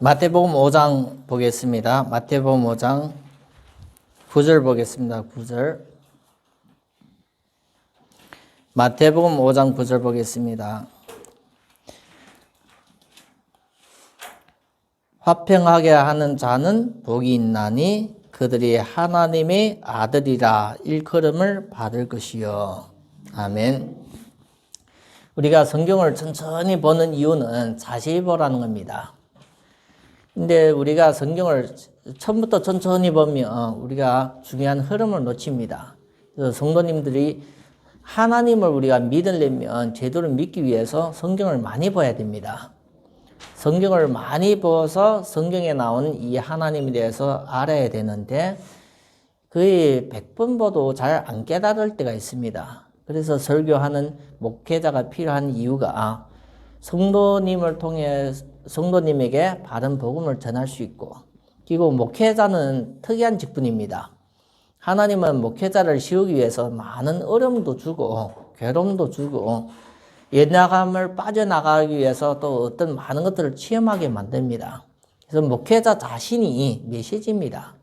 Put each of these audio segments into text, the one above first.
마태복음 5장 보겠습니다. 마태복음 5장 9절 보겠습니다. 9절. 마태복음 5장 9절 보겠습니다. 화평하게 하는 자는 복이 있나니 그들이 하나님의 아들이라 일컬음을 받을 것이요. 아멘. 우리가 성경을 천천히 보는 이유는 자세히 보라는 겁니다. 근데 우리가 성경을 처음부터 천천히 보면 우리가 중요한 흐름을 놓칩니다. 그래서 성도님들이 하나님을 우리가 믿으려면 제대로 믿기 위해서 성경을 많이 봐야 됩니다. 성경을 많이 보아서 성경에 나온 이 하나님에 대해서 알아야 되는데 거의 100번 봐도 잘 안 깨달을 때가 있습니다. 그래서 설교하는 목회자가 필요한 이유가 성도님을 통해 성도님에게 바른 복음을 전할 수 있고, 그리고 목회자는 특이한 직분입니다. 하나님은 목회자를 세우기 위해서 많은 어려움도 주고 괴로움도 주고 옛나감을 빠져나가기 위해서 또 어떤 많은 것들을 체험하게 만듭니다. 그래서 목회자 자신이 메시지입니다.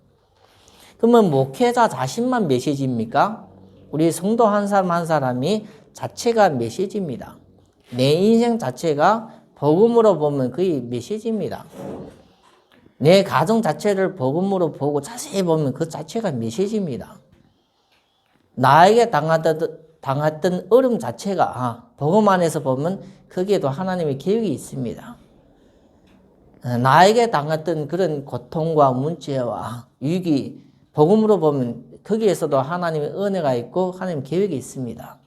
그러면 목회자 자신만 메시지입니까? 우리 성도 한 사람 한 사람이 자체가 메시지입니다. 내 인생 자체가 복음으로 보면 거의 메시지입니다. 내 가정 자체를 복음으로 보고 자세히 보면 그 자체가 메시지입니다. 나에게 당했던 어려움 자체가 복음 안에서 보면 거기에도 하나님의 계획이 있습니다. 나에게 당했던 그런 고통과 문제와 위기, 복음으로 보면 거기에서도 하나님의 은혜가 있고 하나님의 계획이 있습니다.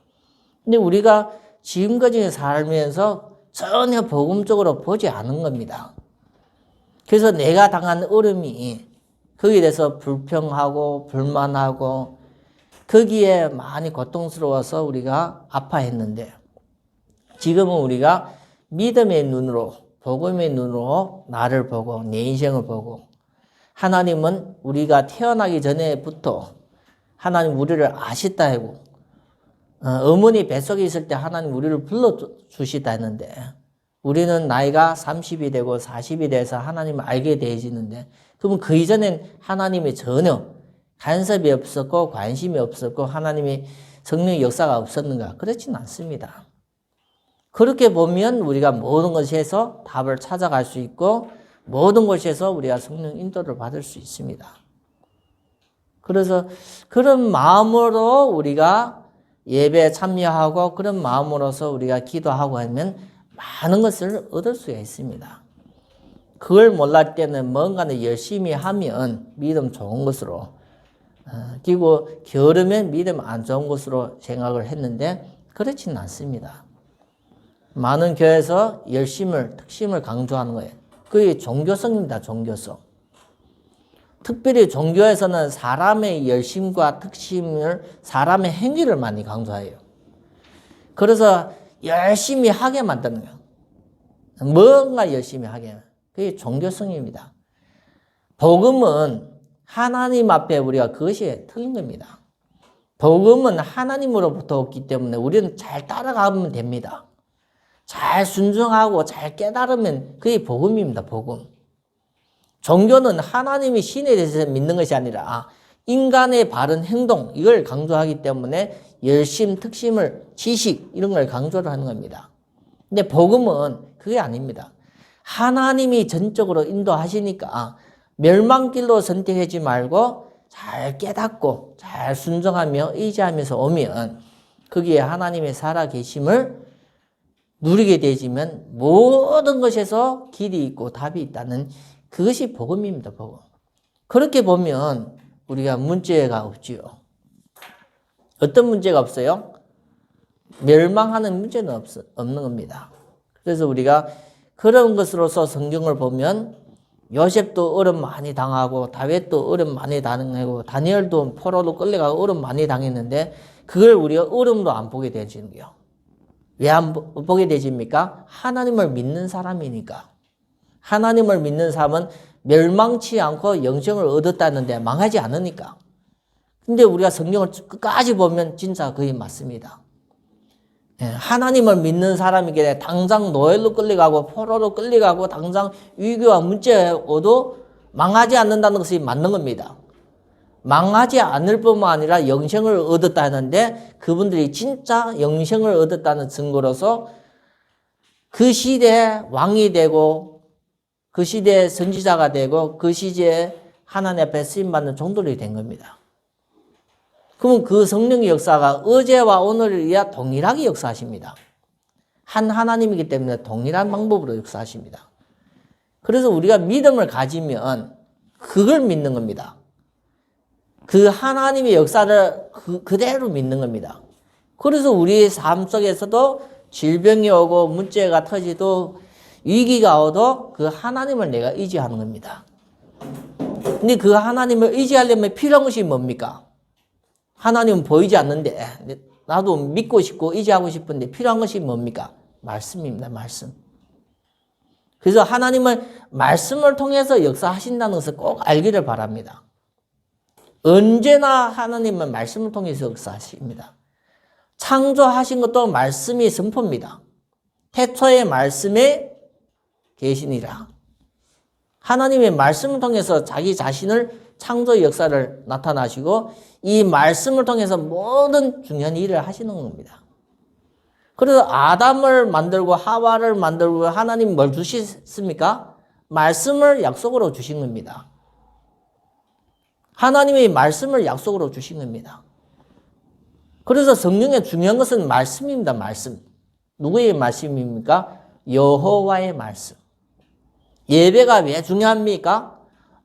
근데 우리가 지금까지 살면서 전혀 복음적으로 보지 않은 겁니다. 그래서 내가 당한 어려움이 거기에 대해서 불평하고 불만하고 거기에 많이 고통스러워서 우리가 아파했는데 지금은 우리가 믿음의 눈으로 복음의 눈으로 나를 보고 내 인생을 보고 하나님은 우리가 태어나기 전에부터 하나님 우리를 아시다 하고 어머니 뱃속에 있을 때 하나님 우리를 불러주시다 했는데 우리는 나이가 30이 되고 40이 돼서 하나님을 알게 되어지는데 그러면 그 이전엔 하나님이 전혀 간섭이 없었고 관심이 없었고 하나님의 성령의 역사가 없었는가? 그렇지는 않습니다. 그렇게 보면 우리가 모든 것에서 답을 찾아갈 수 있고 모든 것에서 우리가 성령 인도를 받을 수 있습니다. 그래서 그런 마음으로 우리가 예배에 참여하고 그런 마음으로서 우리가 기도하고 하면 많은 것을 얻을 수가 있습니다. 그걸 몰랄 때는 뭔가를 열심히 하면 믿음 좋은 것으로 그리고 게으르면 믿음 안 좋은 것으로 생각을 했는데 그렇지는 않습니다. 많은 교회에서 열심을 특심을 강조하는 거예요. 그게 종교성입니다. 종교성. 특별히 종교에서는 사람의 열심과 특심을 사람의 행위를 많이 강조해요. 그래서 열심히 하게 만드는 거예요. 뭔가 열심히 하게. 그게 종교성입니다. 복음은 하나님 앞에 우리가 그것이 틀린 겁니다. 복음은 하나님으로부터 왔기 때문에 우리는 잘 따라가면 됩니다. 잘 순종하고 잘 깨달으면 그게 복음입니다. 복음. 종교는 하나님이 신에 대해서 믿는 것이 아니라 인간의 바른 행동 이걸 강조하기 때문에 열심, 특심을, 지식 이런 걸 강조를 하는 겁니다. 근데 복음은 그게 아닙니다. 하나님이 전적으로 인도하시니까 멸망길로 선택하지 말고 잘 깨닫고 잘 순종하며 의지하면서 오면 거기에 하나님의 살아계심을 누리게 되지면 모든 것에서 길이 있고 답이 있다는 그것이 복음입니다. 복음. 그렇게 보면 우리가 문제가 없지요. 어떤 문제가 없어요? 멸망하는 문제는 없는 겁니다. 그래서 우리가 그런 것으로서 성경을 보면 요셉도 어려움 많이 당하고 다윗도 어려움 많이 당하고 다니엘도 포로로 끌려가고 어려움 많이 당했는데 그걸 우리가 어려움으로 안 보게 되지는 거예요. 왜 안 보게 되십니까? 하나님을 믿는 사람이니까. 하나님을 믿는 사람은 멸망치 않고 영생을 얻었다는데 망하지 않으니까. 근데 우리가 성경을 끝까지 보면 진짜 거의 맞습니다. 하나님을 믿는 사람이기에 당장 노예로 끌려가고 포로로 끌려가고 당장 위기와 문제에 오도 망하지 않는다는 것이 맞는 겁니다. 망하지 않을 뿐만 아니라 영생을 얻었다 하는데 그분들이 진짜 영생을 얻었다는 증거로서 그 시대에 왕이 되고 그 시대에 선지자가 되고 그 시대에 하나님 앞에 쓰임받는 종들이 된 겁니다. 그러면 그 성령의 역사가 어제와 오늘을 위해 동일하게 역사하십니다. 한 하나님이기 때문에 동일한 방법으로 역사하십니다. 그래서 우리가 믿음을 가지면 그걸 믿는 겁니다. 그 하나님의 역사를 그대로 믿는 겁니다. 그래서 우리의 삶 속에서도 질병이 오고 문제가 터지도 위기가 오도 그 하나님을 내가 의지하는 겁니다. 근데 그 하나님을 의지하려면 필요한 것이 뭡니까? 하나님은 보이지 않는데 나도 믿고 싶고 의지하고 싶은데 필요한 것이 뭡니까? 말씀입니다. 말씀. 그래서 하나님은 말씀을 통해서 역사하신다는 것을 꼭 알기를 바랍니다. 언제나 하나님은 말씀을 통해서 역사하십니다. 창조하신 것도 말씀이 선포입니다. 태초의 말씀에 계시니라. 하나님의 말씀을 통해서 자기 자신을 창조의 역사를 나타나시고 이 말씀을 통해서 모든 중요한 일을 하시는 겁니다. 그래서 아담을 만들고 하와를 만들고 하나님 뭘 주셨습니까? 말씀을 약속으로 주신 겁니다. 하나님의 말씀을 약속으로 주신 겁니다. 그래서 성령의 중요한 것은 말씀입니다. 말씀. 누구의 말씀입니까? 여호와의 말씀. 예배가 왜 중요합니까?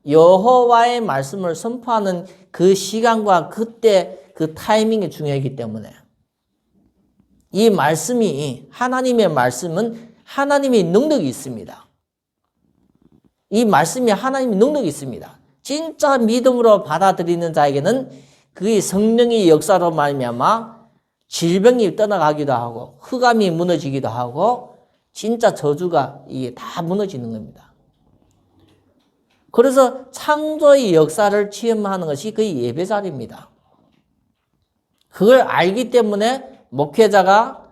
여호와의 말씀을 선포하는 그 시간과 그때 그 타이밍이 중요하기 때문에 이 말씀이 하나님의 말씀은 하나님의 능력이 있습니다. 이 말씀이 하나님의 능력이 있습니다. 진짜 믿음으로 받아들이는 자에게는 그의 성령의 역사로 말미암아 질병이 떠나가기도 하고 흑암이 무너지기도 하고 진짜 저주가 이게 다 무너지는 겁니다. 그래서 창조의 역사를 체험하는 것이 그 예배 자리입니다. 그걸 알기 때문에 목회자가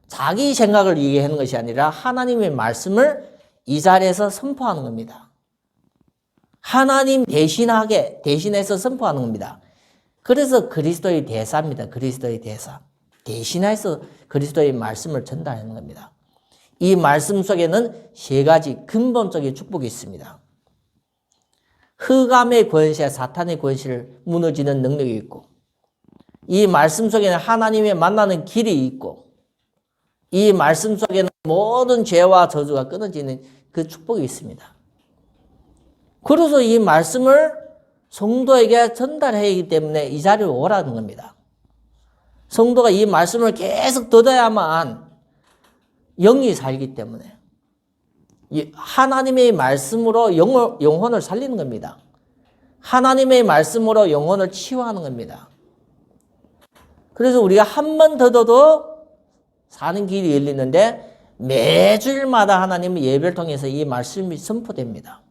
자기 생각을 얘기하는 것이 아니라 하나님의 말씀을 이 자리에서 선포하는 겁니다. 하나님 대신해서 선포하는 겁니다. 그래서 그리스도의 대사입니다. 그리스도의 대사. 대신해서 그리스도의 말씀을 전달하는 겁니다. 이 말씀 속에는 세 가지 근본적인 축복이 있습니다. 흑암의 권세, 사탄의 권세를 무너지는 능력이 있고 이 말씀 속에는 하나님의 만나는 길이 있고 이 말씀 속에는 모든 죄와 저주가 끊어지는 그 축복이 있습니다. 그래서 이 말씀을 성도에게 전달해야 하기 때문에 이 자리에 오라는 겁니다. 성도가 이 말씀을 계속 듣어야만 영이 살기 때문에 하나님의 말씀으로 영혼을 살리는 겁니다. 하나님의 말씀으로 영혼을 치유하는 겁니다. 그래서 우리가 한 번 듣어도 사는 길이 열리는데 매주일마다 하나님의 예배를 통해서 이 말씀이 선포됩니다.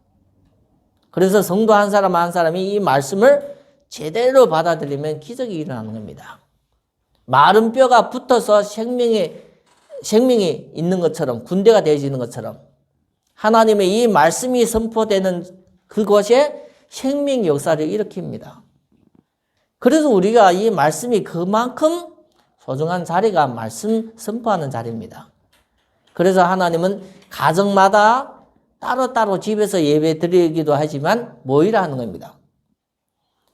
그래서 성도 한 사람 한 사람이 이 말씀을 제대로 받아들이면 기적이 일어나는 겁니다. 마른 뼈가 붙어서 생명이 있는 것처럼 군대가 되어지는 것처럼 하나님의 이 말씀이 선포되는 그곳에 생명 역사를 일으킵니다. 그래서 우리가 이 말씀이 그만큼 소중한 자리가 말씀 선포하는 자리입니다. 그래서 하나님은 가정마다 따로따로 집에서 예배 드리기도 하지만 모이라는 겁니다.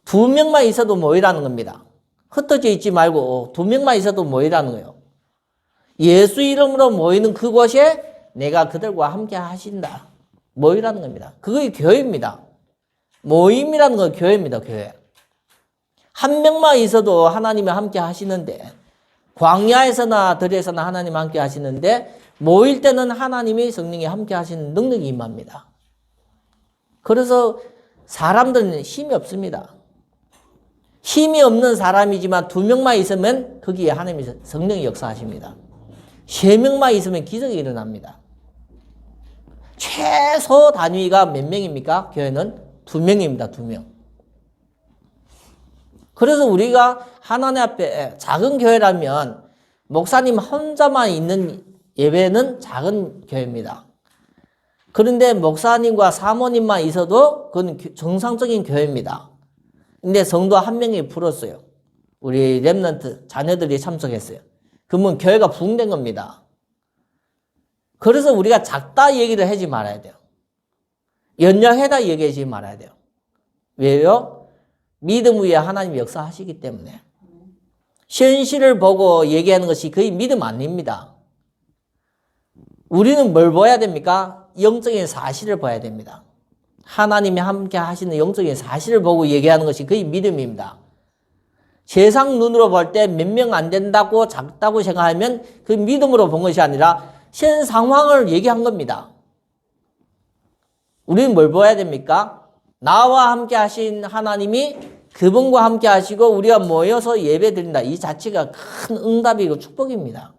2명만 있어도 모이라는 겁니다. 흩어져 있지 말고 2명만 있어도 모이라는 거예요. 예수 이름으로 모이는 그곳에 내가 그들과 함께 하신다. 모이라는 겁니다. 그게 교회입니다. 모임이라는 건 교회입니다. 교회. 한 명만 있어도 하나님이 함께 하시는데 광야에서나 들에서나 하나님 함께 하시는데 모일 때는 하나님이 성령이 함께 하시는 능력이 임합니다. 그래서 사람들은 힘이 없습니다. 힘이 없는 사람이지만 2명만 있으면 거기에 하나님이 성령이 역사하십니다. 3명만 있으면 기적이 일어납니다. 최소 단위가 몇 명입니까? 교회는 2명입니다. 2명. 그래서 우리가 하나님 앞에 작은 교회라면 목사님 혼자만 있는 예배는 작은 교회입니다. 그런데 목사님과 사모님만 있어도 그건 정상적인 교회입니다. 근데 성도 한 명이 풀었어요. 우리 렘넌트 자녀들이 참석했어요. 그러면 교회가 부흥된 겁니다. 그래서 우리가 작다 얘기를 하지 말아야 돼요. 연약하다 얘기하지 말아야 돼요. 왜요? 믿음 위에 하나님이 역사하시기 때문에. 현실을 보고 얘기하는 것이 거의 믿음 아닙니다. 우리는 뭘 봐야 됩니까? 영적인 사실을 봐야 됩니다. 하나님이 함께 하시는 영적인 사실을 보고 얘기하는 것이 거의 믿음입니다. 세상 눈으로 볼 때 몇 명 안 된다고 작다고 생각하면 그 믿음으로 본 것이 아니라 현 상황을 얘기한 겁니다. 우리는 뭘 봐야 됩니까? 나와 함께 하신 하나님이 그분과 함께 하시고 우리가 모여서 예배 드린다. 이 자체가 큰 응답이고 축복입니다.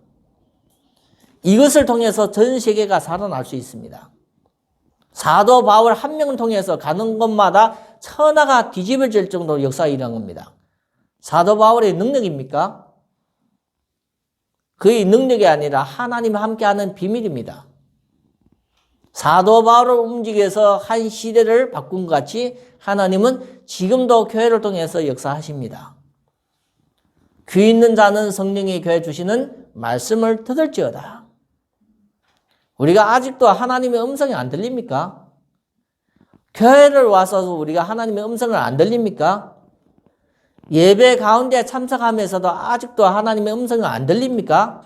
이것을 통해서 전 세계가 살아날 수 있습니다. 사도 바울 한 명을 통해서 가는 곳마다 천하가 뒤집어질 정도로 역사가 일어난 겁니다. 사도 바울의 능력입니까? 그의 능력이 아니라 하나님과 함께하는 비밀입니다. 사도 바울을 움직여서 한 시대를 바꾼 것 같이 하나님은 지금도 교회를 통해서 역사하십니다. 귀 있는 자는 성령이 교회 주시는 말씀을 들을지어다. 우리가 아직도 하나님의 음성이 안 들립니까? 교회를 와서 우리가 하나님의 음성을 안 들립니까? 예배 가운데 참석하면서도 아직도 하나님의 음성이 안 들립니까?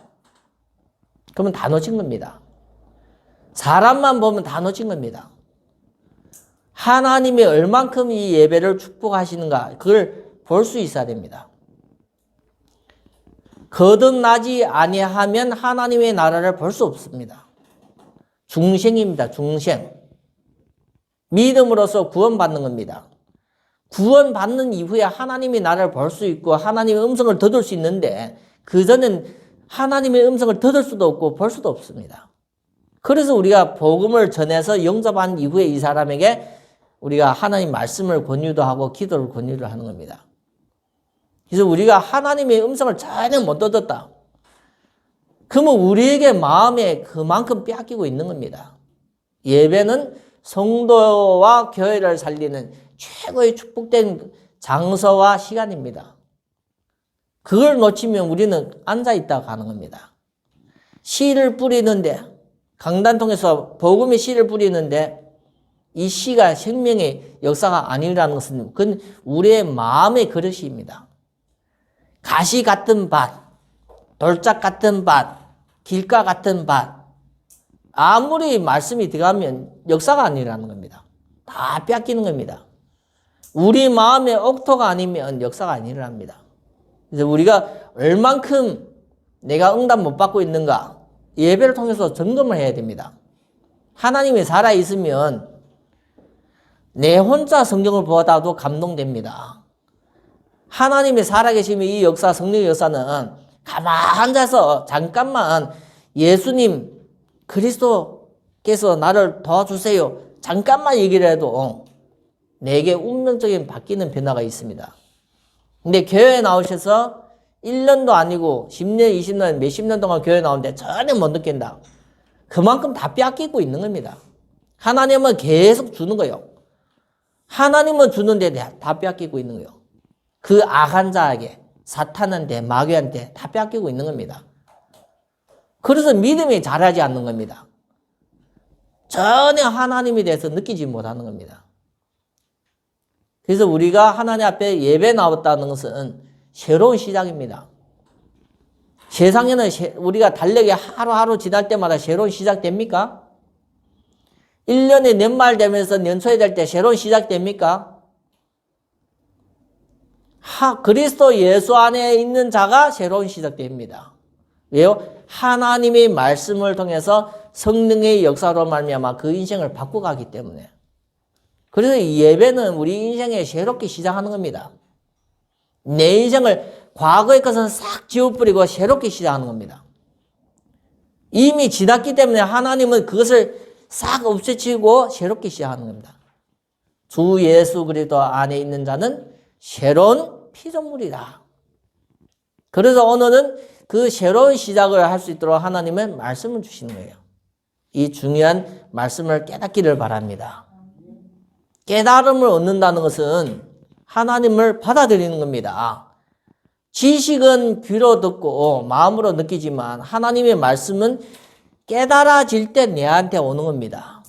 그러면 다 놓친 겁니다. 사람만 보면 다 놓친 겁니다. 하나님이 얼만큼 이 예배를 축복하시는가 그걸 볼 수 있어야 됩니다. 거듭나지 아니하면 하나님의 나라를 볼 수 없습니다. 중생입니다. 중생. 믿음으로써 구원받는 겁니다. 구원받는 이후에 하나님의 나라를 볼 수 있고 하나님의 음성을 들을 수 있는데 그전엔 하나님의 음성을 들을 수도 없고 볼 수도 없습니다. 그래서 우리가 복음을 전해서 영접한 이후에 이 사람에게 우리가 하나님 말씀을 권유도 하고 기도를 권유를 하는 겁니다. 그래서 우리가 하나님의 음성을 전혀 못 듣었다. 그러면 우리에게 마음에 그만큼 빼앗기고 있는 겁니다. 예배는 성도와 교회를 살리는 최고의 축복된 장소와 시간입니다. 그걸 놓치면 우리는 앉아있다가 가는 겁니다. 씨를 뿌리는데 강단 통해서 복음의 씨를 뿌리는데 이 씨가 생명의 역사가 아니라는 것은 그건 우리의 마음의 그릇입니다. 가시 같은 밭, 돌짝 같은 밭, 길가 같은 밭 아무리 말씀이 들어가면 역사가 아니라는 겁니다. 다 뺏기는 겁니다. 우리 마음의 옥토가 아니면 역사가 아니랍니다. 그래서 우리가 얼만큼 내가 응답 못 받고 있는가 예배를 통해서 점검을 해야 됩니다. 하나님이 살아있으면 내 혼자 성경을 보다도 감동됩니다. 하나님이 살아계시면 이 역사, 성령의 역사는 가만 앉아서 잠깐만 예수님 그리스도께서 나를 도와주세요. 잠깐만 얘기를 해도 내게 운명적인 바뀌는 변화가 있습니다. 근데 교회에 나오셔서 1년도 아니고 10년, 20년, 몇십 년 동안 교회 나오는데 전혀 못 느낀다. 그만큼 다 빼앗기고 있는 겁니다. 하나님은 계속 주는 거예요. 하나님은 주는데 다 빼앗기고 있는 거예요. 그 악한 자에게, 사탄한테, 마귀한테 다 빼앗기고 있는 겁니다. 그래서 믿음이 자라지 않는 겁니다. 전혀 하나님에 대해서 느끼지 못하는 겁니다. 그래서 우리가 하나님 앞에 예배 나왔다는 것은 새로운 시작입니다. 세상에는 우리가 달력이 하루하루 지날 때마다 새로운 시작됩니까? 1년에 연말 되면서 연초에 될 때 새로운 시작됩니까? 그리스도 예수 안에 있는 자가 새로운 시작됩니다. 왜요? 하나님의 말씀을 통해서 성령의 역사로 말미암아 그 인생을 바꿔가기 때문에. 그래서 이 예배는 우리 인생에 새롭게 시작하는 겁니다. 내 인생을 과거의 것은 싹 지워버리고 새롭게 시작하는 겁니다. 이미 지났기 때문에 하나님은 그것을 싹 없애치고 새롭게 시작하는 겁니다. 주 예수 그리스도 안에 있는 자는 새로운 피조물이다. 그래서 오늘은 그 새로운 시작을 할 수 있도록 하나님은 말씀을 주시는 거예요. 이 중요한 말씀을 깨닫기를 바랍니다. 깨달음을 얻는다는 것은 하나님을 받아들이는 겁니다. 지식은 귀로 듣고 마음으로 느끼지만 하나님의 말씀은 깨달아질 때 내한테 오는 겁니다.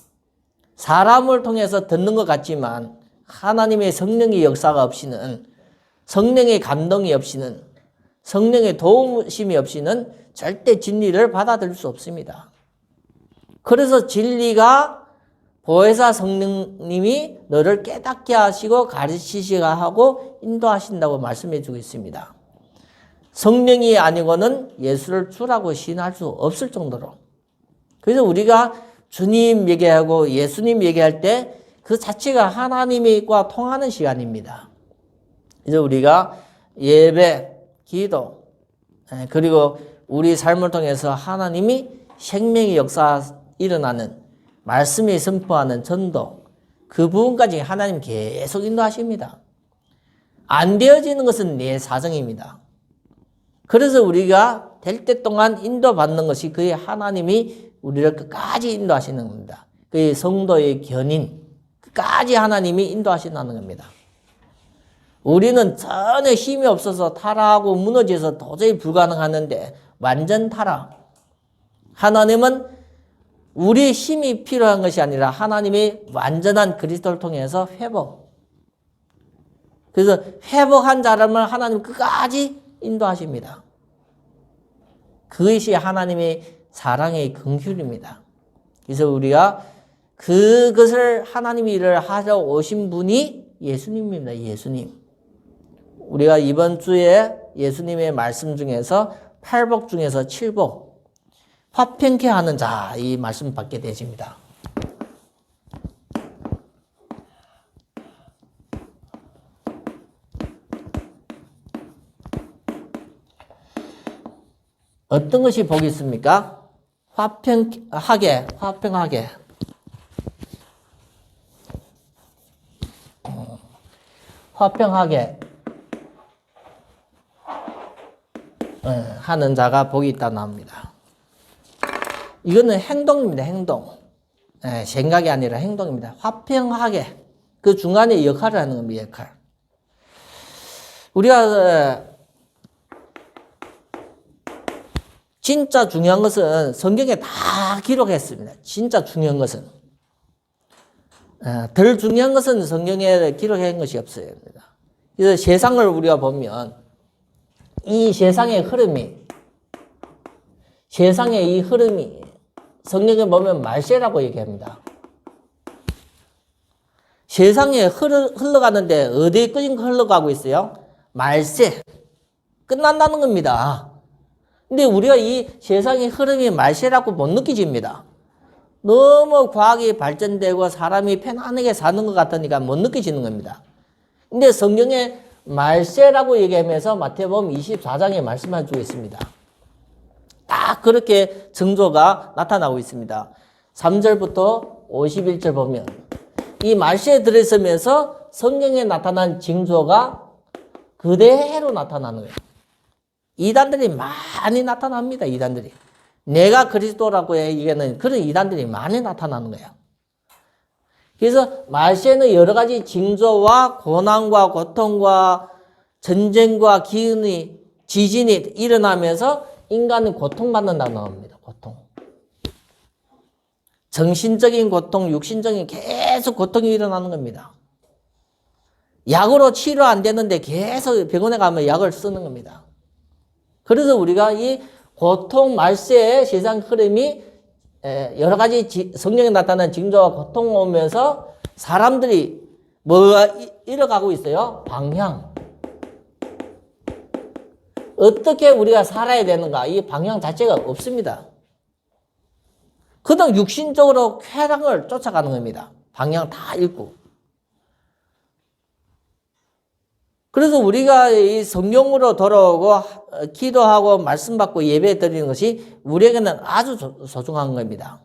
사람을 통해서 듣는 것 같지만 하나님의 성령의 역사가 없이는, 성령의 감동이 없이는, 성령의 도우심이 없이는 절대 진리를 받아들일 수 없습니다. 그래서 진리가 보혜사 성령님이 너를 깨닫게 하시고 가르치시가 하고 인도하신다고 말씀해 주고 있습니다. 성령이 아니고는 예수를 주라고 시인할 수 없을 정도로. 그래서 우리가 주님 얘기하고 예수님 얘기할 때 그 자체가 하나님과 통하는 시간입니다. 그래서 우리가 예배, 기도, 그리고 우리 삶을 통해서 하나님이 생명의 역사 일어나는, 말씀이 선포하는 전도, 그 부분까지 하나님 계속 인도하십니다. 안 되어지는 것은 내 사정입니다. 그래서 우리가 될 때 동안 인도받는 것이 그의 하나님이 우리를 끝까지 인도하시는 겁니다. 그의 성도의 견인, 끝까지 하나님이 인도하신다는 겁니다. 우리는 전혀 힘이 없어서 타락하고 무너져서 도저히 불가능하는데 완전 타락. 하나님은 우리의 힘이 필요한 것이 아니라 하나님의 완전한 그리스도를 통해서 회복. 그래서 회복한 사람을 하나님 끝까지 인도하십니다. 그것이 하나님의 사랑의 긍휼입니다. 그래서 우리가 그것을 하나님이 일을 하러 오신 분이 예수님입니다. 예수님. 우리가 이번 주에 예수님의 말씀 중에서 8복 중에서 7복, 화평케 하는 자, 이 말씀 받게 되십니다. 어떤 것이 복이 있습니까? 화평하게. 화평하게 하는 자가 복이 있다 나옵니다. 이거는 행동입니다. 행동. 생각이 아니라 행동입니다. 화평하게. 그 중간에 역할을 하는 겁니다. 역할. 우리가 진짜 중요한 것은 성경에 다 기록했습니다. 진짜 중요한 것은. 덜 중요한 것은 성경에 기록한 것이 없어요. 그래서 세상을 우리가 보면 이 세상의 흐름이 성경에 보면 말세라고 얘기합니다. 세상에 흘러가는데 어디에 흘러가고 있어요? 말세. 끝난다는 겁니다. 근데 우리가 이 세상의 흐름이 말세라고 못 느끼집니다. 너무 과학이 발전되고 사람이 편안하게 사는 것 같으니까 못 느끼지는 겁니다. 근데 성경에 말세라고 얘기하면서 마태복음 24장에 말씀해주고 있습니다. 딱 그렇게 징조가 나타나고 있습니다. 3절부터 51절 보면 이 말세에 들어서면서 성경에 나타난 징조가 그대로 나타나는 거예요. 이단들이 많이 나타납니다. 이단들이. 내가 그리스도라고 얘기하는 그런 이단들이 많이 나타나는 거예요. 그래서 말세는 여러 가지 징조와 고난과 고통과 전쟁과 기근이, 지진이 일어나면서 인간은 고통받는다고 나옵니다. 고통. 정신적인 고통, 육신적인 계속 고통이 일어나는 겁니다. 약으로 치료 안 되는데 계속 병원에 가면 약을 쓰는 겁니다. 그래서 우리가 이 고통 말세의 세상 흐름이 여러 가지 성경에 나타난 징조와 고통 오면서 사람들이 뭐가 잃어가고 있어요? 방향. 어떻게 우리가 살아야 되는가? 이 방향 자체가 없습니다. 그냥 육신적으로 쾌락을 쫓아가는 겁니다. 방향 다 잃고. 그래서 우리가 이 성경으로 돌아오고 기도하고 말씀 받고 예배 드리는 것이 우리에게는 아주 소중한 겁니다.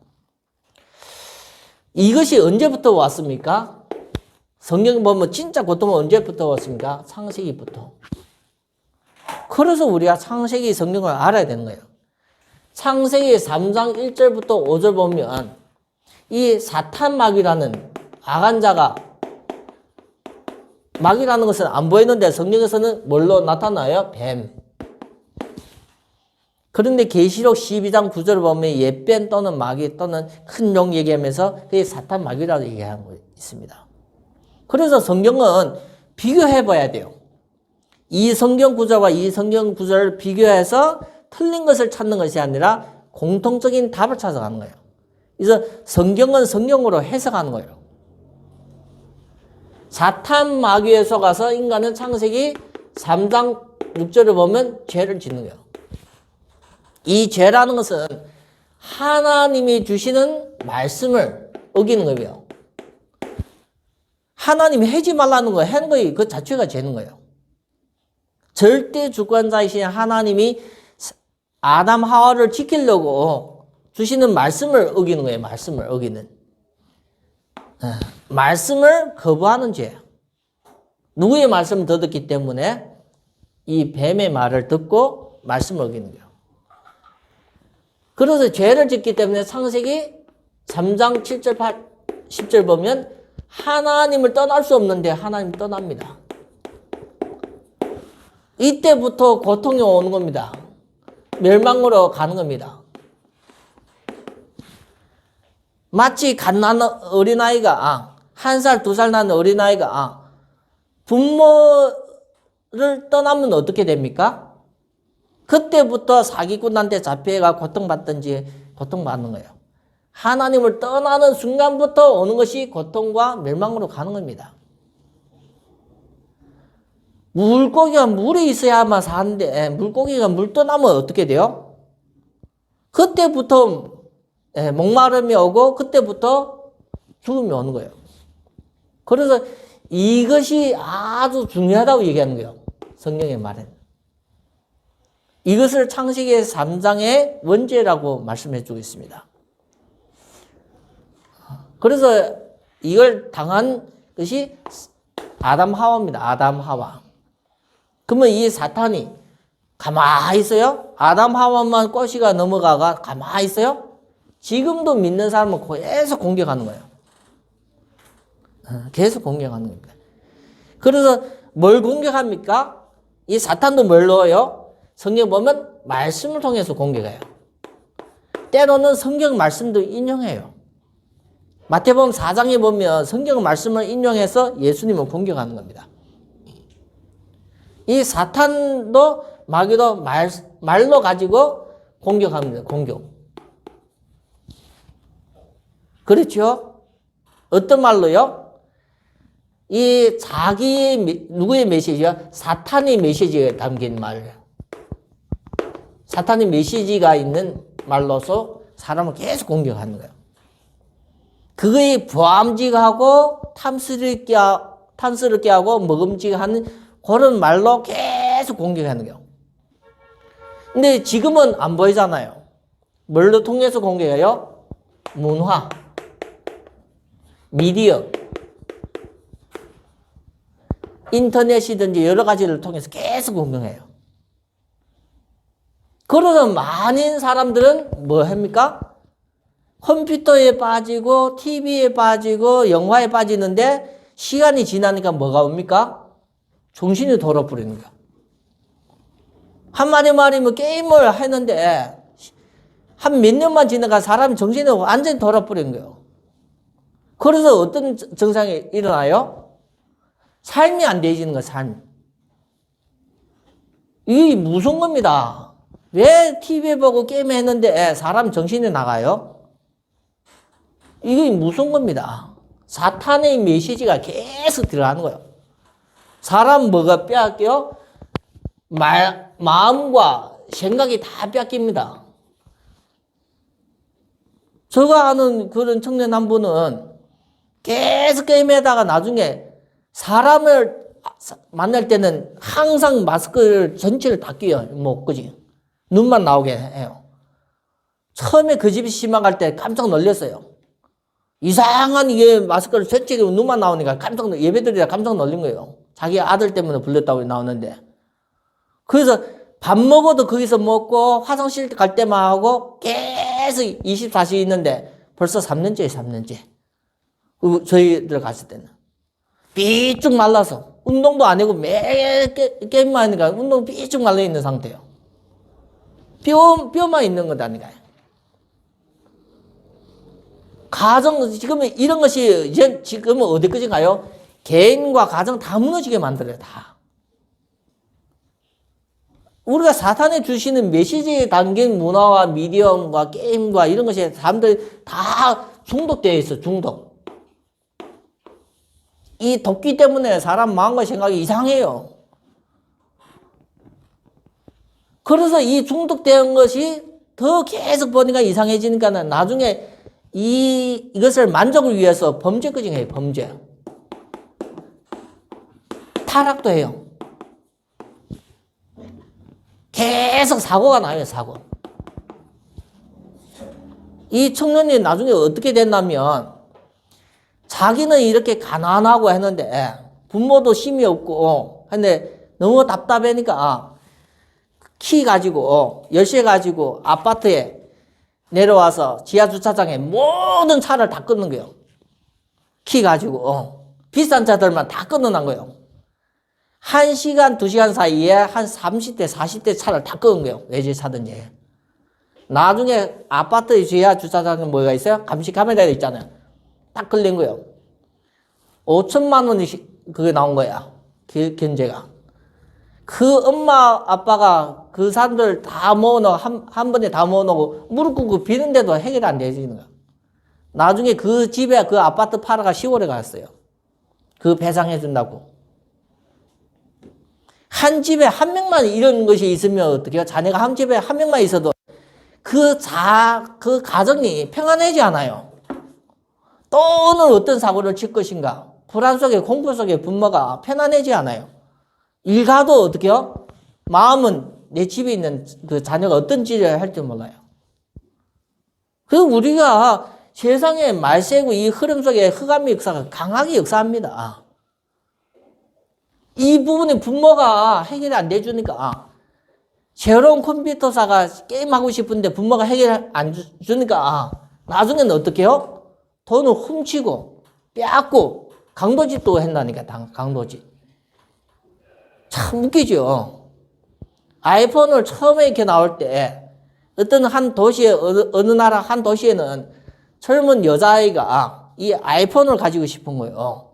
이것이 언제부터 왔습니까? 성경 보면 진짜 고통은 언제부터 왔습니까? 창세기부터. 그래서 우리가 창세기 성경을 알아야 되는 거예요. 창세기 3장 1절부터 5절 보면 이 사탄 마귀라는 악한 자가, 마귀라는 것은 안 보이는데 성경에서는 뭘로 나타나요? 뱀. 그런데 계시록 12장 9절을 보면 옛뱀 또는 마귀 또는 큰 용 얘기하면서 그게 사탄 마귀라고 얘기하는 거 있습니다. 그래서 성경은 비교해 봐야 돼요. 이 성경 구절과 이 성경 구절을 비교해서 틀린 것을 찾는 것이 아니라 공통적인 답을 찾아가는 거예요. 그래서 성경은 성경으로 해석하는 거예요. 사탄 마귀에 속아서 인간은 창세기 3장 6절을 보면 죄를 짓는 거예요. 이 죄라는 것은 하나님이 주시는 말씀을 어기는 거예요. 하나님이 하지 말라는 거 하는 거예요. 그 자체가 죄는 거예요. 절대 주권자이신 하나님이 아담 하와를 지키려고 주시는 말씀을 어기는 거예요. 말씀을 어기는. 말씀을 거부하는 죄예요. 누구의 말씀을 듣기 때문에 이 뱀의 말을 듣고 말씀을 어기는 거예요. 그래서 죄를 짓기 때문에 창세기 3장 7절, 8, 10절 보면 하나님을 떠날 수 없는데 하나님을 떠납니다. 이때부터 고통이 오는 겁니다. 멸망으로 가는 겁니다. 마치 갓 난 어린아이가, 1살, 2살 난 어린아이가 부모를 떠나면 어떻게 됩니까? 그때부터 사기꾼한테 잡혀가 고통받든지 고통받는 거예요. 하나님을 떠나는 순간부터 오는 것이 고통과 멸망으로 가는 겁니다. 물고기가 물에 있어야만 사는데 물고기가 물 떠나면 어떻게 돼요? 그때부터 목마름이 오고 그때부터 죽음이 오는 거예요. 그래서 이것이 아주 중요하다고 얘기하는 거예요. 성경의 말은. 이것을 창세기 3장의 원죄라고 말씀해 주고 있습니다. 그래서 이걸 당한 것이 아담 하와입니다. 아담 하와. 그러면 이 사탄이 가만히 있어요? 아담 하와만 꼬시가 넘어가가 가만히 있어요? 지금도 믿는 사람은 계속 공격하는 거예요. 계속 공격하는 겁니다. 그래서 뭘 공격합니까? 이 사탄도 뭘로 해요? 성경 보면 말씀을 통해서 공격해요. 때로는 성경 말씀도 인용해요. 마태복음 4장에 보면 성경 말씀을 인용해서 예수님을 공격하는 겁니다. 이 사탄도 마귀도 말로 가지고 공격합니다. 공격. 그렇죠? 어떤 말로요? 이 자기의, 누구의 메시지요? 사탄의 메시지가 담긴 말. 사탄의 메시지가 있는 말로서 사람을 계속 공격하는 거예요. 그거에 부함직하고 탐스럽게 하고 먹음직하는 그런 말로 계속 공격하는 거예요. 근데 지금은 안 보이잖아요. 뭘로 통해서 공격해요? 문화, 미디어, 인터넷이든지 여러 가지를 통해서 계속 공격해요. 그래서 많은 사람들은 뭐 합니까? 컴퓨터에 빠지고 TV에 빠지고 영화에 빠지는데 시간이 지나니까 뭐가 옵니까? 정신이 돌아버리는 거야. 한마디 뭐 게임을 했는데 한 몇 년만 지나가 사람이 정신이 완전히 돌아버리는 거예요. 그래서 어떤 증상이 일어나요? 삶이 안 되어지는 거야, 삶. 이게 무서운 겁니다. 왜 TV 보고 게임 했는데 사람 정신이 나가요? 이게 무서운 겁니다. 사탄의 메시지가 계속 들어가는 거예요. 사람 뭐가 빼앗겨요? 마음과 생각이 다 뺏깁니다. 제가 아는 그런 청년 한 분은 계속 게임에다가 나중에 사람을 만날 때는 항상 마스크를 전체를 다 끼요. 뭐, 그지? 눈만 나오게 해요. 처음에 그 집이 심어갈 때 깜짝 놀랐어요. 이상한 이게 마스크를 전체로 눈만 나오니까 예배드리다 깜짝 놀란 거예요. 자기 아들 때문에 불렸다고 나오는데. 그래서 밥 먹어도 거기서 먹고 화장실 갈 때만 하고 계속 24시간 있는데 벌써 3년째예요, 3년째. 저희들 갔을 때는. 삐쭉 말라서 운동도 안 하고 매일 게임만 하니까 운동 삐쭉 말라 있는 상태예요. 뼈만 있는 거다니까요. 가정, 지금 이런 것이 이제 지금은 어디까지 가요? 개인과 가정 다 무너지게 만들어요, 다. 우리가 사탄이 주시는 메시지에 담긴 문화와 미디어와 게임과 이런 것이 사람들이 다 중독되어 있어, 중독. 이 도끼 때문에 사람 마음과 생각이 이상해요. 그래서 이 중독된 것이 더 계속 보니까 이상해지니까는 나중에 이것을 만족을 위해서 범죄까지 해요, 범죄. 타락도 해요. 계속 사고가 나요, 사고. 이 청년이 나중에 어떻게 됐냐면, 자기는 이렇게 가난하고 했는데, 부모도 힘이 없고, 근데 너무 답답하니까, 키 가지고, 열쇠 가지고, 아파트에 내려와서 지하 주차장에 모든 차를 다 끊는 거예요. 키 가지고, 비싼 차들만 다 끊어난 거예요. 1시간, 2시간 사이에 한 30대, 40대 차를 다 끊은 거예요. 외제 차든지. 나중에 아파트 지하 주차장에 뭐가 있어요? 감시 카메라 있잖아요. 딱 걸린 거예요. 5천만 원이 그게 나온 거야. 견제가. 그 엄마, 아빠가 그 사람들 다 모아놓고, 한 번에 다 모아놓고, 무릎 꿇고 비는데도 해결 안 되지는 거야. 나중에 그 집에 그 아파트 팔아가 10월에 갔어요. 그 배상해준다고. 한 집에 한 명만 이런 것이 있으면 어떡해요? 자녀가 한 집에 한 명만 있어도 그 가정이 평안하지 않아요. 또는 어떤 사고를 칠 것인가? 불안 속에, 공포 속에 부모가 편안하지 않아요. 일 가도 어떡해요? 마음은 내 집에 있는 그 자녀가 어떤 짓을 할지 몰라요. 그리고 우리가 세상에 말세고 이 흐름 속에 흑암의 역사가 강하게 역사합니다. 이 부분에 부모가 해결이 안 돼주니까, 새로운 컴퓨터사가 게임하고 싶은데 부모가 해결 안 주니까, 나중에는 어떻게 해요? 돈을 훔치고, 빼앗고, 강도짓도 한다니까, 강도짓. 참 웃기죠? 아이폰을 처음에 이렇게 나올 때, 어떤 한 도시에, 어느 나라 한 도시에는 젊은 여자아이가 이 아이폰을 가지고 싶은 거예요.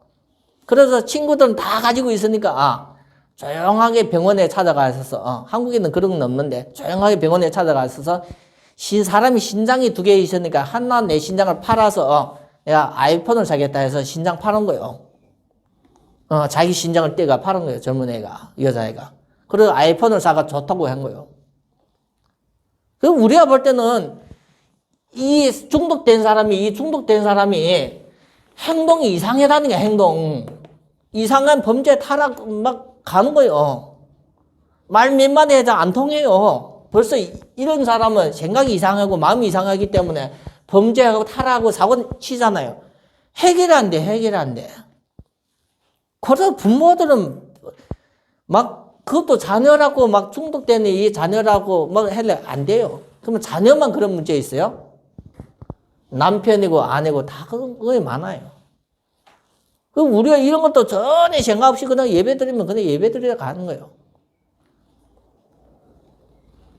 그래서 친구들은 다 가지고 있으니까 조용하게 병원에 찾아가서 한국에는 그런 건 없는데 조용하게 병원에 찾아가서 사람이 신장이 2개 있으니까 하나 내 신장을 팔아서 내가 아이폰을 사겠다 해서 신장 파는 거예요. 자기 신장을 떼가 파는 거예요. 젊은 애가, 여자애가. 그래서 아이폰을 사가 좋다고 한 거예요. 그럼 우리가 볼 때는 이 중독된 사람이 행동이 이상하다는 게 행동. 이상한 범죄 타락 막 가는 거예요. 말 몇 마디 해도 안 통해요. 벌써 이런 사람은 생각이 이상하고 마음이 이상하기 때문에 범죄하고 타락하고 사고 치잖아요. 해결이 안 돼. 그래서 부모들은 막 그것도 자녀라고 막 중독되는 이 자녀라고 막 해도 안 돼요. 그러면 자녀만 그런 문제 있어요? 남편이고 아내고 다 그게 많아요. 우리가 이런 것도 전혀 생각 없이 그냥 예배 드리면 그냥 예배 드리러 가는 거예요.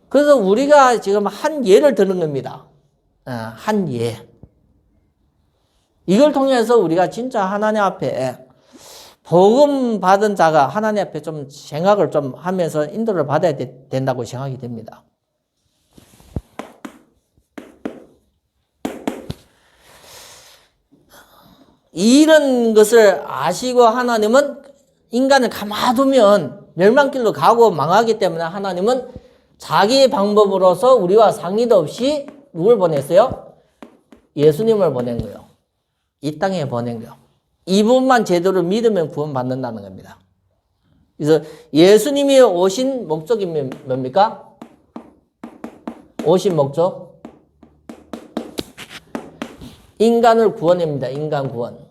그래서 우리가 지금 한 예를 드는 겁니다. 한 예. 이걸 통해서 우리가 진짜 하나님 앞에 복음 받은 자가 하나님 앞에 좀 생각을 좀 하면서 인도를 받아야 된다고 생각이 됩니다. 이런 것을 아시고 하나님은 인간을 가만두면 멸망길로 가고 망하기 때문에 하나님은 자기의 방법으로서 우리와 상의도 없이 누굴 보냈어요? 예수님을 보낸 거예요. 이 땅에 보낸 거예요. 이분만 제대로 믿으면 구원받는다는 겁니다. 그래서 예수님이 오신 목적이 뭡니까? 오신 목적? 인간을 구원합니다. 인간 구원.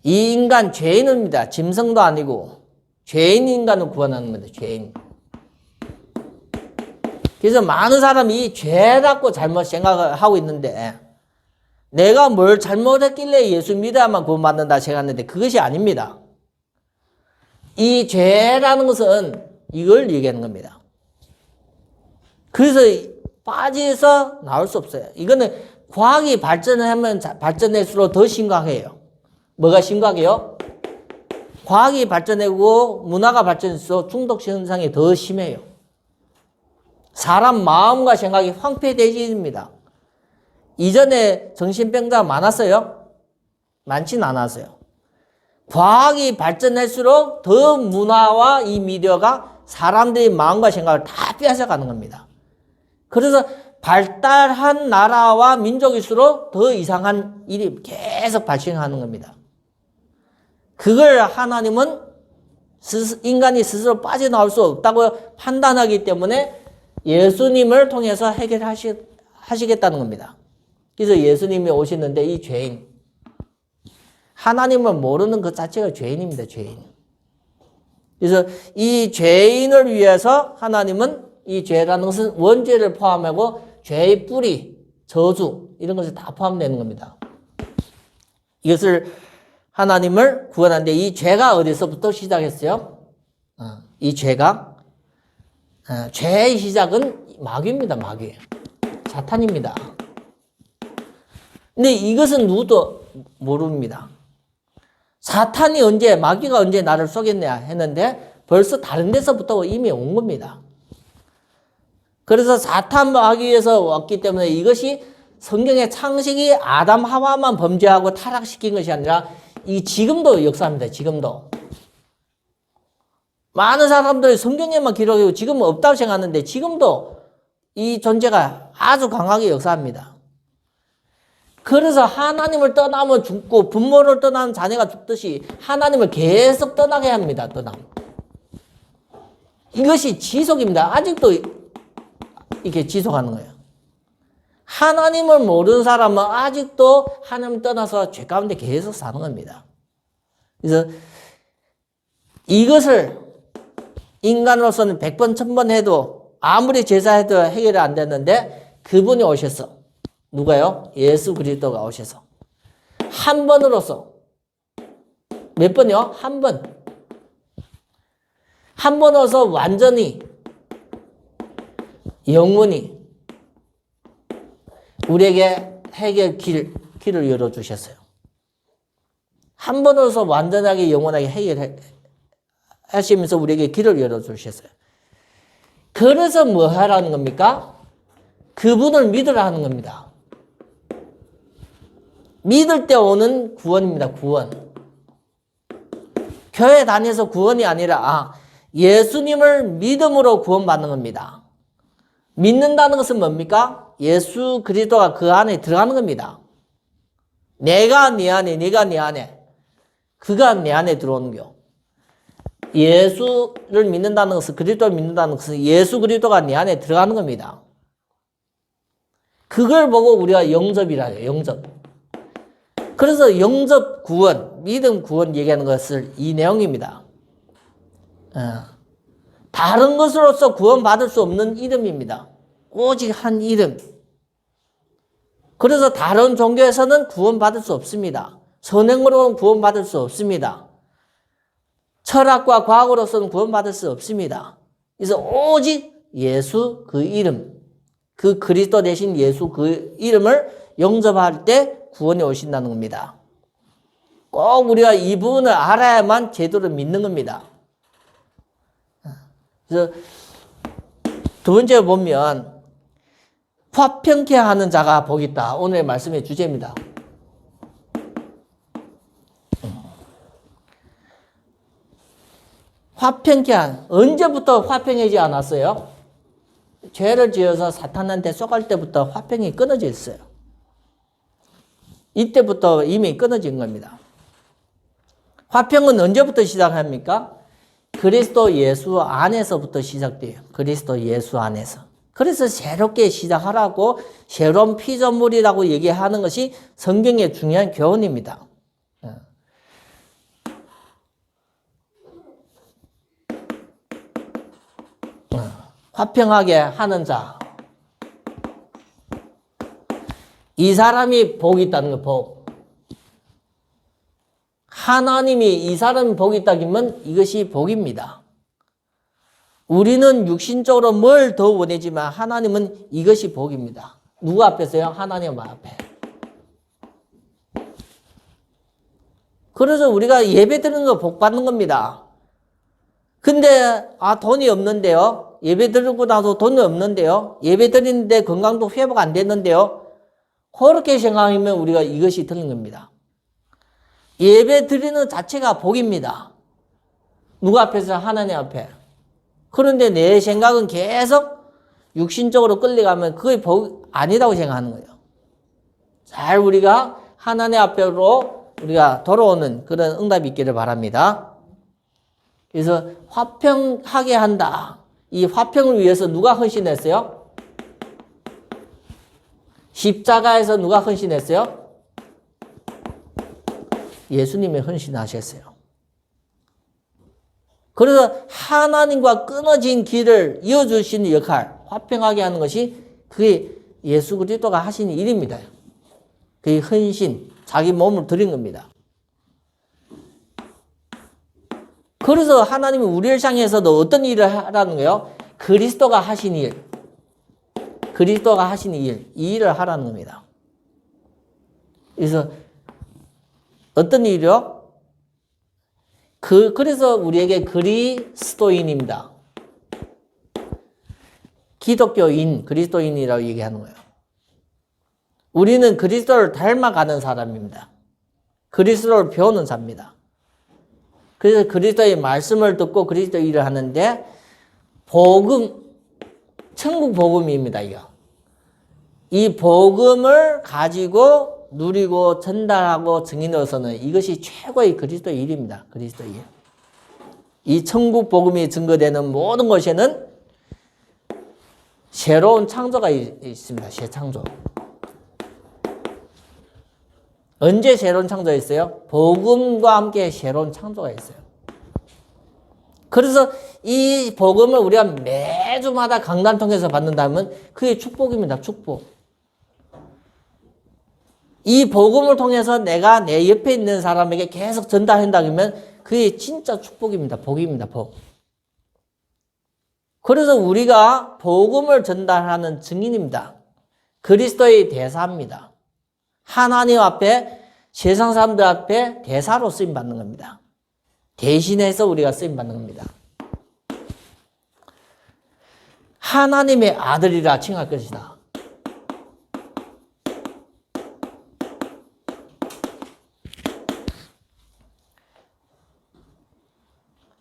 이 인간 죄인입니다. 짐승도 아니고 죄인 인간을 구원하는 겁니다. 죄인. 그래서 많은 사람이 죄라고 잘못 생각을 하고 있는데 내가 뭘 잘못했길래 예수 믿어야만 구원받는다 생각하는데 그것이 아닙니다. 이 죄라는 것은 이걸 얘기하는 겁니다. 그래서 빠져서 나올 수 없어요. 이거는 과학이 발전하면 발전할수록 더 심각해요. 뭐가 심각해요? 과학이 발전하고 문화가 발전할수록 중독 현상이 더 심해요. 사람 마음과 생각이 황폐해집니다. 이전에 정신병자가 많았어요? 많지는 않았어요. 과학이 발전할수록 더 문화와 이 미디어가 사람들의 마음과 생각을 다 빼앗아가는 겁니다. 그래서 발달한 나라와 민족일수록 더 이상한 일이 계속 발생하는 겁니다. 그걸 하나님은 인간이 스스로 빠져나올 수 없다고 판단하기 때문에 예수님을 통해서 해결하시겠다는 겁니다. 그래서 예수님이 오시는데 이 죄인, 하나님을 모르는 것 자체가 죄인입니다. 죄인. 그래서 이 죄인을 위해서 하나님은 이 죄라는 것은 원죄를 포함하고 죄의 뿌리, 저주 이런 것을 다 포함되는 겁니다. 이것을 하나님을 구원하는데 이 죄가 어디서부터 시작했어요? 이 죄가 죄의 시작은 마귀입니다. 마귀. 사탄입니다. 근데 이것은 누구도 모릅니다. 사탄이 언제, 마귀가 언제 나를 속였냐 했는데 벌써 다른 데서부터 이미 온 겁니다. 그래서 사탄 마귀에서 왔기 때문에 이것이 성경의 창세기 아담 하와만 범죄하고 타락시킨 것이 아니라 이 지금도 역사합니다. 지금도. 많은 사람들이 성경에만 기록하고 지금은 없다고 생각하는데 지금도 이 존재가 아주 강하게 역사합니다. 그래서 하나님을 떠나면 죽고 부모를 떠나는 자녀가 죽듯이 하나님을 계속 떠나게 합니다. 떠남. 이것이 지속입니다. 아직도 이렇게 지속하는 거예요. 하나님을 모르는 사람은 아직도 하나님 떠나서 죄 가운데 계속 사는 겁니다. 그래서 이것을 인간으로서는 100번, 1000번 해도 아무리 제사해도 해결이 안 됐는데 그분이 오셔서 누가요? 예수 그리스도가 오셔서 한 번으로서 몇 번이요? 한 번. 한 번으로서 완전히 영원히 우리에게 해결 길을 열어주셨어요. 한 번으로서 완전하게 영원하게 해결하시면서 우리에게 길을 열어주셨어요. 그래서 뭐 하라는 겁니까? 그분을 믿으라 하는 겁니다. 믿을 때 오는 구원입니다. 구원. 교회 다녀서 구원이 아니라 예수님을 믿음으로 구원받는 겁니다. 믿는다는 것은 뭡니까? 예수 그리스도가 그 안에 들어가는 겁니다. 내가 네 안에, 네가 네 안에, 그가 내 안에 들어오는 거. 예수를 믿는다는 것은, 그리스도를 믿는다는 것은 예수 그리스도가 내 안에 들어가는 겁니다. 그걸 보고 우리가 영접이라 해요. 영접. 그래서 영접 구원, 믿음 구원 얘기하는 것을 이 내용입니다. 다른 것으로서 구원받을 수 없는 이름입니다. 오직 한 이름. 그래서 다른 종교에서는 구원받을 수 없습니다. 선행으로는 구원받을 수 없습니다. 철학과 과학으로서는 구원받을 수 없습니다. 그래서 오직 예수 그 이름, 그 그리스도 대신 예수 그 이름을 영접할 때 구원에 오신다는 겁니다. 꼭 우리가 이 부분을 알아야만 제대로 믿는 겁니다. 그래서 두 번째 보면 화평케 하는 자가 복이 있다. 오늘의 말씀의 주제입니다. 화평케 언제부터 화평해지지 않았어요? 죄를 지어서 사탄한테 속할 때부터 화평이 끊어져 있어요. 이때부터 이미 끊어진 겁니다. 화평은 언제부터 시작합니까? 그리스도 예수 안에서부터 시작돼요. 그리스도 예수 안에서. 그래서 새롭게 시작하라고 새로운 피조물이라고 얘기하는 것이 성경의 중요한 교훈입니다. 화평하게 하는 자. 이 사람이 복이 있다는 거, 복. 하나님이 이 사람이 복이 있다기면 이것이 복입니다. 우리는 육신적으로 뭘 더 원하지만 하나님은 이것이 복입니다. 누구 앞에서요? 하나님 앞에. 그래서 우리가 예배 드리는 거 복 받는 겁니다. 근데 돈이 없는데요. 예배 드리고 나서 돈이 없는데요. 예배 드리는데 건강도 회복 안 됐는데요. 그렇게 생각하면 우리가 이것이 틀린 겁니다. 예배 드리는 자체가 복입니다. 누구 앞에서? 하나님 앞에. 그런데 내 생각은 계속 육신적으로 끌려가면 그게 복 아니라고 생각하는 거예요. 잘 우리가 하나님 앞으로 우리가 돌아오는 그런 응답이 있기를 바랍니다. 그래서 화평하게 한다. 이 화평을 위해서 누가 헌신했어요? 십자가에서 누가 헌신했어요? 예수님이 헌신하셨어요. 그래서 하나님과 끊어진 길을 이어주시는 역할, 화평하게 하는 것이 그게 예수 그리스도가 하신 일입니다. 그게 헌신, 자기 몸을 드린 겁니다. 그래서 하나님이 우리를 향해서도 어떤 일을 하라는 거예요? 그리스도가 하신 일. 그리스도가 하신 일, 이 일을 하라는 겁니다. 그래서 어떤 일이요? 그래서 우리에게 그리스도인입니다. 기독교인, 그리스도인이라고 얘기하는 거예요. 우리는 그리스도를 닮아가는 사람입니다. 그리스도를 배우는 자입니다. 그래서 그리스도의 말씀을 듣고 그리스도 일을 하는데 복음, 천국 복음입니다. 이거. 이 복음을 가지고 누리고 전달하고 증인으로서는 이것이 최고의 그리스도의 일입니다. 그리스도의 일. 이 천국 복음이 증거되는 모든 곳에는 새로운 창조가 있습니다. 새 창조. 언제 새로운 창조가 있어요? 복음과 함께 새로운 창조가 있어요. 그래서 이 복음을 우리가 매주마다 강단 통해서 받는다면 그게 축복입니다. 축복. 이 복음을 통해서 내가 내 옆에 있는 사람에게 계속 전달한다면 그게 진짜 축복입니다. 복입니다. 복. 그래서 우리가 복음을 전달하는 증인입니다. 그리스도의 대사입니다. 하나님 앞에 세상 사람들 앞에 대사로 쓰임받는 겁니다. 대신해서 우리가 쓰임받는 겁니다. 하나님의 아들이라 칭할 것이다.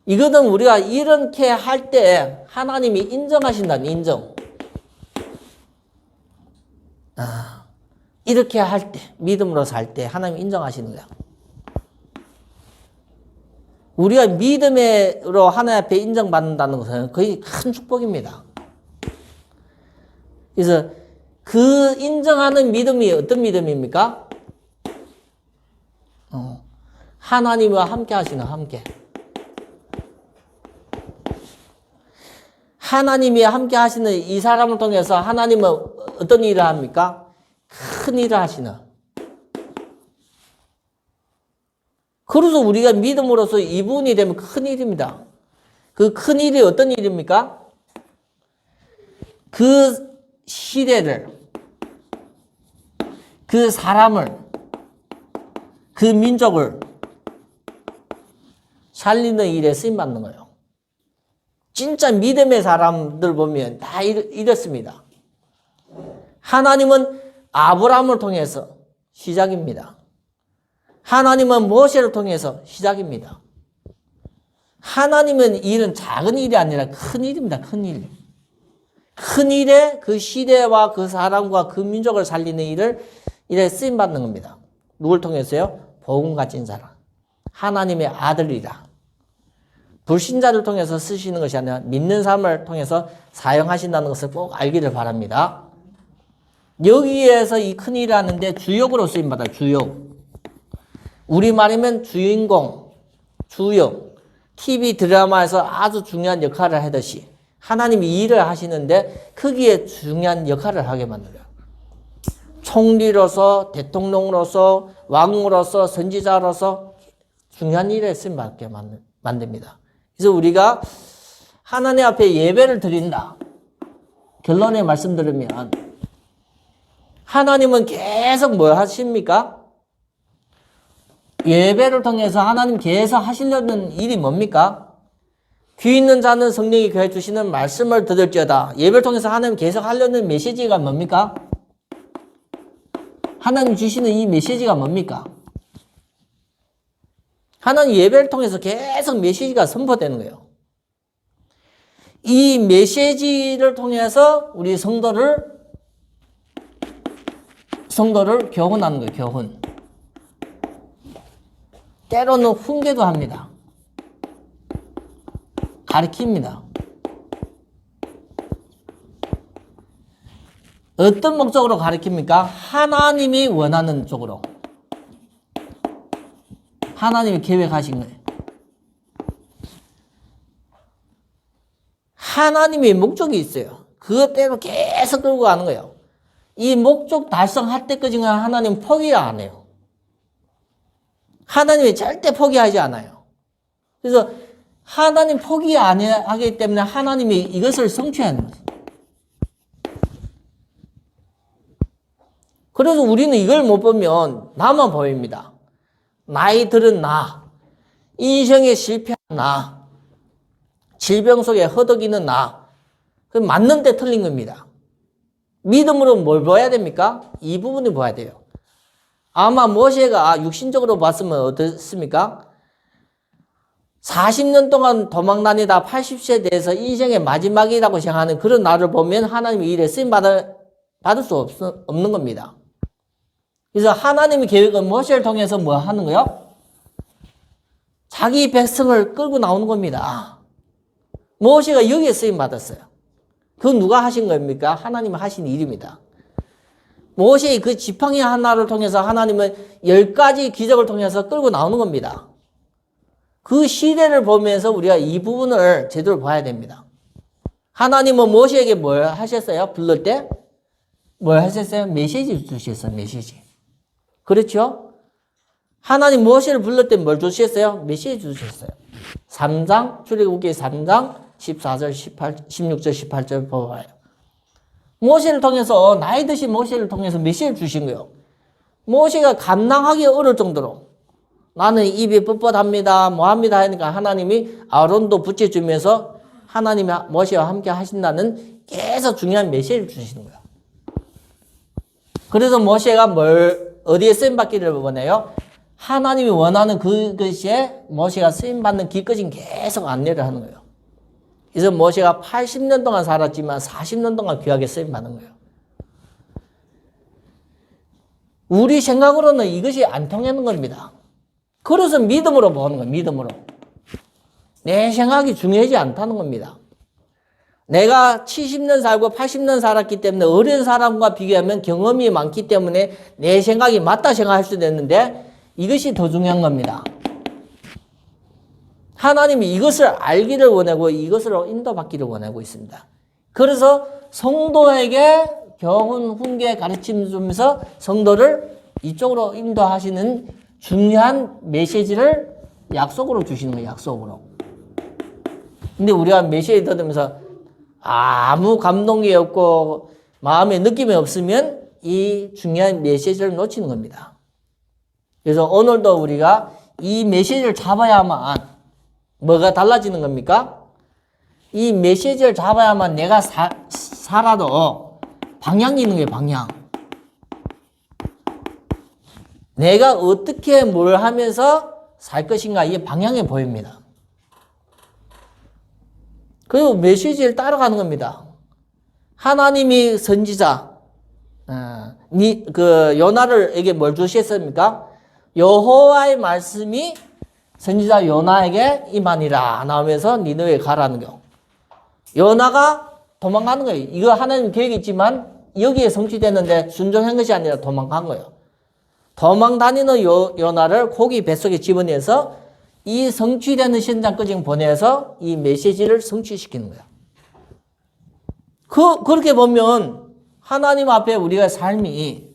이거는 우리가 이렇게 할 때 하나님이 인정하신다는 인정. 이렇게 할 때, 믿음으로 살 때 하나님 인정하시는 거야. 우리가 믿음으로 하나님 앞에 인정받는다는 것은 거의 큰 축복입니다. 그래서 그 인정하는 믿음이 어떤 믿음입니까? 하나님과 함께 하시는 함께. 하나님이 함께 하시는 이 사람을 통해서 하나님은 어떤 일을 합니까? 큰 일을 하시는. 그래서 우리가 믿음으로써 이분이 되면 큰 일입니다. 그 큰 일이 어떤 일입니까? 그 시대를, 그 사람을, 그 민족을 살리는 일에 쓰임받는 거예요. 진짜 믿음의 사람들 보면 다 이렇습니다. 하나님은 아브라함을 통해서 시작입니다. 하나님은 모세를 통해서 시작입니다. 하나님은 일은 작은 일이 아니라 큰 일입니다. 큰 일. 큰 일에 그 시대와 그 사람과 그 민족을 살리는 일에 쓰임받는 겁니다. 누굴 통해서요? 복음 가진 사람. 하나님의 아들이라. 불신자를 통해서 쓰시는 것이 아니라 믿는 사람을 통해서 사용하신다는 것을 꼭 알기를 바랍니다. 여기에서 이 큰 일을 하는데 주역으로 쓰임받아요. 주역. 우리말이면 주인공, 주역. TV 드라마에서 아주 중요한 역할을 하듯이 하나님이 이 일을 하시는데 거기에 중요한 역할을 하게 만들어요. 총리로서, 대통령으로서, 왕으로서, 선지자로서 중요한 일에 쓰임받게 만듭니다. 그래서 우리가 하나님 앞에 예배를 드린다. 결론에 말씀드리면 하나님은 계속 뭘 하십니까? 예배를 통해서 하나님 계속 하시려는 일이 뭡니까? 귀 있는 자는 성령이 그해 주시는 말씀을 들을지어다. 예배를 통해서 하나님 계속 하려는 메시지가 뭡니까? 하나님 주시는 이 메시지가 뭡니까? 하나님 예배를 통해서 계속 메시지가 선포되는 거예요. 이 메시지를 통해서 우리 성도를 교훈하는 거예요. 교훈. 때로는 훈계도 합니다. 가르칩니다. 어떤 목적으로 가르칩니까? 하나님이 원하는 쪽으로. 하나님이 계획하신 거예요. 하나님의 목적이 있어요. 그것대로 계속 끌고 가는 거예요. 이 목적 달성할 때까지는 하나님 포기 안 해요. 하나님이 절대 포기하지 않아요. 그래서 하나님 포기 안 하기 때문에 하나님이 이것을 성취하는 거예요. 그래서 우리는 이걸 못 보면 나만 보입니다. 나이 들은 나, 인생에 실패한 나, 질병 속에 허덕이는 나, 그 맞는데 틀린 겁니다. 믿음으로 뭘 봐야 됩니까? 이 부분을 봐야 돼요. 아마 모세가 육신적으로 봤으면 어떻습니까? 40년 동안 도망 다니다 80세 돼서 인생의 마지막이라고 생각하는 그런 나를 보면 하나님의 일에 쓰임받을 수 없는 겁니다. 그래서 하나님의 계획은 모세를 통해서 뭐 하는 거요? 자기 백성을 끌고 나오는 겁니다. 모세가 여기에 쓰임받았어요. 그건 누가 하신 겁니까? 하나님이 하신 일입니다. 모세의 그 지팡이 하나를 통해서 하나님은 10가지 기적을 통해서 끌고 나오는 겁니다. 그 시대를 보면서 우리가 이 부분을 제대로 봐야 됩니다. 하나님은 모세에게 뭘 하셨어요? 부를 때? 뭘 하셨어요? 메시지 주셨어요. 메시지. 그렇죠? 하나님 모세를 불렀을 때 뭘 주셨어요? 메시지 주셨어요. 3장, 출애굽기 3장 14절, 16절, 18절 봐봐요. 모세를 통해서 나이 드신 모세를 통해서 메시지를 주신 거예요. 모세가 감당하기 어려울 정도로 나는 입이 뻣뻣합니다. 뭐합니다 하니까 하나님이 아론도 붙여주면서 하나님이 모세와 함께 하신다는 계속 중요한 메시지를 주시는 거예요. 그래서 모세가 어디에 쓰임받기를 원해요? 하나님이 원하는 그것에 모세가 쓰임받는 길까지 계속 안내를 하는 거예요. 그래서 모세가 80년 동안 살았지만 40년 동안 귀하게 쓰임받는 거예요. 우리 생각으로는 이것이 안 통하는 겁니다. 그래서 믿음으로 보는 거예요. 믿음으로. 내 생각이 중요하지 않다는 겁니다. 내가 70년 살고 80년 살았기 때문에 어린 사람과 비교하면 경험이 많기 때문에 내 생각이 맞다 생각할 수도 있는데 이것이 더 중요한 겁니다. 하나님이 이것을 알기를 원하고 이것으로 인도받기를 원하고 있습니다. 그래서 성도에게 교훈, 훈계, 가르침 주면서 성도를 이쪽으로 인도하시는 중요한 메시지를 약속으로 주시는 거예요. 약속으로. 근데 우리가 메시지 들으면서 아무 감동이 없고 마음에 느낌이 없으면 이 중요한 메시지를 놓치는 겁니다. 그래서 오늘도 우리가 이 메시지를 잡아야만 뭐가 달라지는 겁니까? 이 메시지를 잡아야만 내가 살아도 방향이 있는 거예요. 방향. 내가 어떻게 뭘 하면서 살 것인가 이 방향이 보입니다. 그리고 메시지를 따라가는 겁니다. 하나님이 선지자 요나에게 뭘 주셨습니까? 여호와의 말씀이 선지자 요나에게 임하니라 나오면서 니느웨에 가라는 거. 요나가 도망가는 거예요. 이거 하나님 계획이 있지만 여기에 성취됐는데 순종한 것이 아니라 도망간 거예요. 도망 다니는 요나를 고기 뱃속에 집어내서 이 성취되는 현장까지 보내서 이 메시지를 성취시키는 거예요. 그렇게 보면 하나님 앞에 우리가 삶이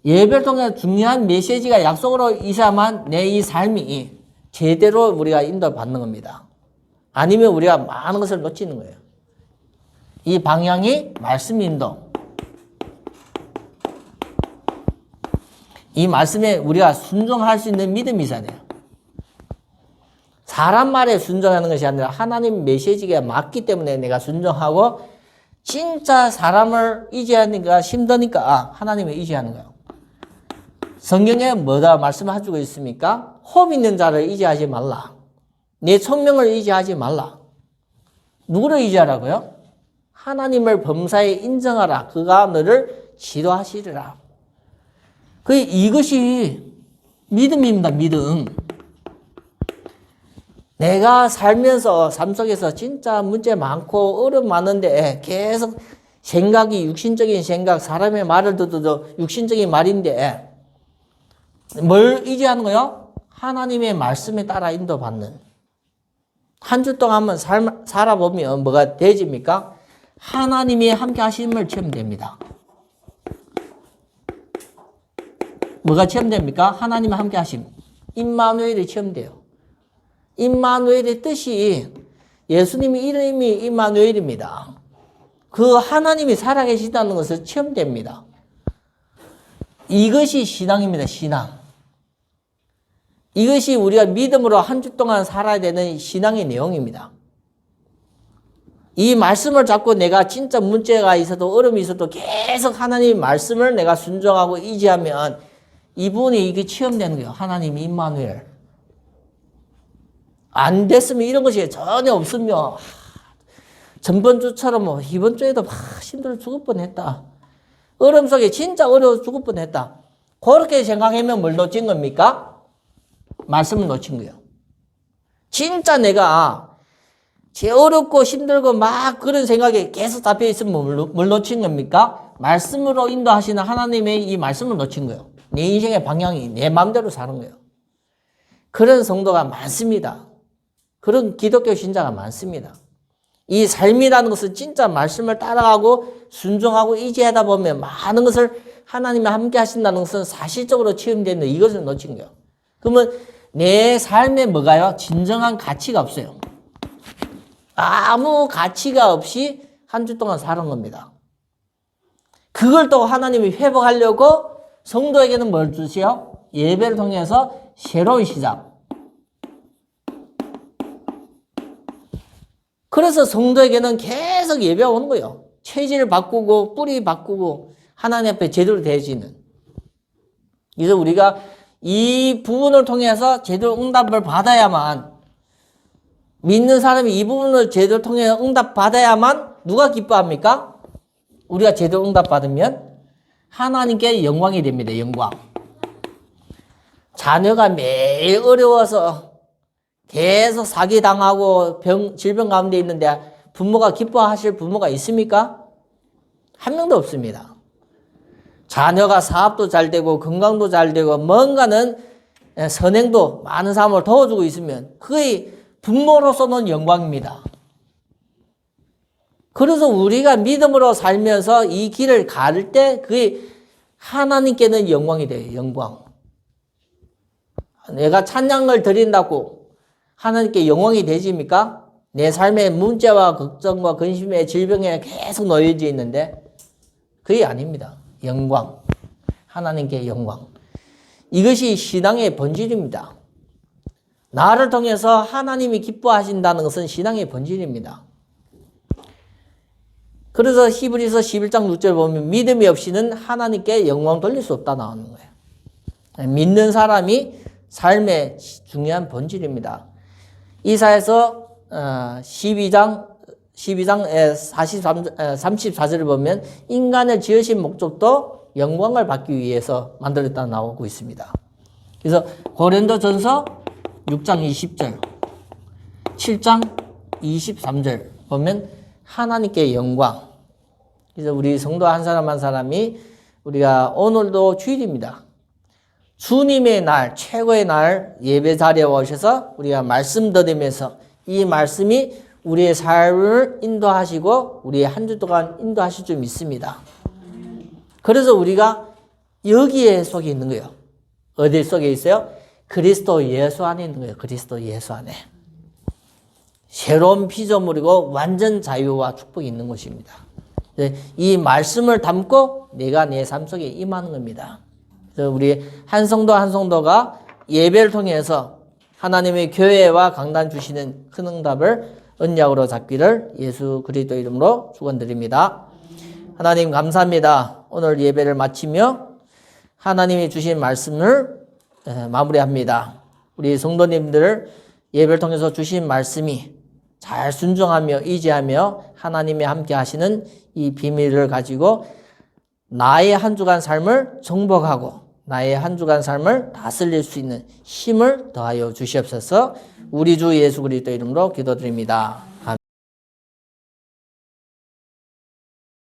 예배를 통해 중요한 메시지가 약속으로 있어야만 내 이 삶이 제대로 우리가 인도받는 겁니다. 아니면 우리가 많은 것을 놓치는 거예요. 이 방향이 말씀 인도. 이 말씀에 우리가 순종할 수 있는 믿음이 있어야 돼요. 사람 말에 순종하는 것이 아니라 하나님 메시지가 맞기 때문에 내가 순종하고 진짜 사람을 의지하니까 힘드니까 하나님을 의지하는 거예요. 성경에 뭐다 말씀해주고 있습니까? 호흡 있는 자를 의지하지 말라. 내聪명을 의지하지 말라. 누구를 의지하라고요? 하나님을 범사에 인정하라. 그가 너를 지도하시리라. 이것이 믿음입니다. 믿음. 내가 살면서 삶 속에서 진짜 문제 많고 어려움 많은데 계속 생각이 육신적인 생각, 사람의 말을 듣도 육신적인 말인데 뭘 의지하는 거요? 하나님의 말씀에 따라 인도받는. 한 주 동안 한번 살아보면 뭐가 되집니까? 하나님이 함께 하심을 체험됩니다. 뭐가 체험됩니까? 하나님이 함께 하심. 임마누엘이 체험돼요. 임마누엘의 뜻이 예수님의 이름이 임마누엘입니다. 그 하나님이 살아계시다는 것을 체험됩니다. 이것이 신앙입니다. 신앙. 이것이 우리가 믿음으로 한 주 동안 살아야 되는 신앙의 내용입니다. 이 말씀을 잡고 내가 진짜 문제가 있어도 어려움이 있어도 계속 하나님의 말씀을 내가 순종하고 의지하면 이 부분이 이게 체험되는 거예요. 하나님 임마누엘. 안 됐으면 이런 것이 전혀 없으면 전번 주처럼 이번 주에도 힘들어 죽을 뻔했다. 어려움 속에 진짜 어려워 죽을 뻔했다. 그렇게 생각하면 뭘 놓친 겁니까? 말씀을 놓친 거예요. 진짜 내가 제 어렵고 힘들고 막 그런 생각에 계속 잡혀 있으면 뭘 놓친 겁니까? 말씀으로 인도하시는 하나님의 이 말씀을 놓친 거예요. 내 인생의 방향이 내 마음대로 사는 거예요. 그런 성도가 많습니다. 그런 기독교 신자가 많습니다. 이 삶이라는 것은 진짜 말씀을 따라가고 순종하고 의지하다 보면 많은 것을 하나님이 함께 하신다는 것은 사실적으로 체험되는 이것을 놓친 거예요. 그러면 내 삶에 뭐가요? 진정한 가치가 없어요. 아무 가치가 없이 한 주 동안 사는 겁니다. 그걸 또 하나님이 회복하려고 성도에게는 뭘 주세요? 예배를 통해서 새로운 시작. 그래서 성도에게는 계속 예배가 오는 거예요. 체질을 바꾸고 뿌리 바꾸고 하나님 앞에 제대로 대해지는. 그래서 우리가 이 부분을 통해서 제대로 응답을 받아야만, 믿는 사람이 이 부분을 제대로 통해서 응답 받아야만 누가 기뻐합니까? 우리가 제대로 응답 받으면 하나님께 영광이 됩니다. 영광. 자녀가 매일 어려워서 계속 사기당하고 질병 가운데 있는데 부모가 기뻐하실 부모가 있습니까? 한 명도 없습니다. 자녀가 사업도 잘 되고 건강도 잘 되고 뭔가는 선행도 많은 사람을 도와주고 있으면 그게 부모로서는 영광입니다. 그래서 우리가 믿음으로 살면서 이 길을 갈 때 그게 하나님께는 영광이 돼요. 영광. 내가 찬양을 드린다고 하나님께 영광이 되집니까? 내 삶의 문제와 걱정과 근심의 질병에 계속 놓여져 있는데 그게 아닙니다. 영광. 하나님께 영광. 이것이 신앙의 본질입니다. 나를 통해서 하나님이 기뻐하신다는 것은 신앙의 본질입니다. 그래서 히브리서 11장 6절 보면 믿음이 없이는 하나님께 영광 돌릴 수 없다 나오는 거예요. 믿는 사람이 삶의 중요한 본질입니다. 이사야서 12장 34절을 보면 인간을 지으신 목적도 영광을 받기 위해서 만들었다 나오고 있습니다. 그래서 고린도전서 6장 20절, 7장 23절 보면 하나님께 영광. 그래서 우리 성도 한 사람 한 사람이 우리가 오늘도 주일입니다. 주님의 날, 최고의 날 예배 자리에 오셔서 우리가 말씀 드리면서 이 말씀이 우리의 삶을 인도하시고 우리의 한 주 동안 인도하실 줄 믿습니다. 그래서 우리가 여기에 속에 있는 거예요. 어디 속에 있어요? 그리스도 예수 안에 있는 거예요. 그리스도 예수 안에. 새로운 피조물이고 완전 자유와 축복이 있는 것입니다. 이 말씀을 담고 내가 내 삶 속에 임하는 겁니다. 그래서 우리 한 성도 한 성도가 예배를 통해서 하나님의 교회와 강단 주시는 큰 응답을 언약으로 잡기를 예수 그리스도 이름으로 축원드립니다. 하나님 감사합니다. 오늘 예배를 마치며 하나님이 주신 말씀을 마무리합니다. 우리 성도님들 예배를 통해서 주신 말씀이 잘 순종하며 의지하며 하나님이 함께 하시는 이 비밀을 가지고 나의 한 주간 삶을 정복하고 나의 한 주간 삶을 다스릴 수 있는 힘을 더하여 주시옵소서. 우리 주 예수 그리스도 이름으로 기도드립니다.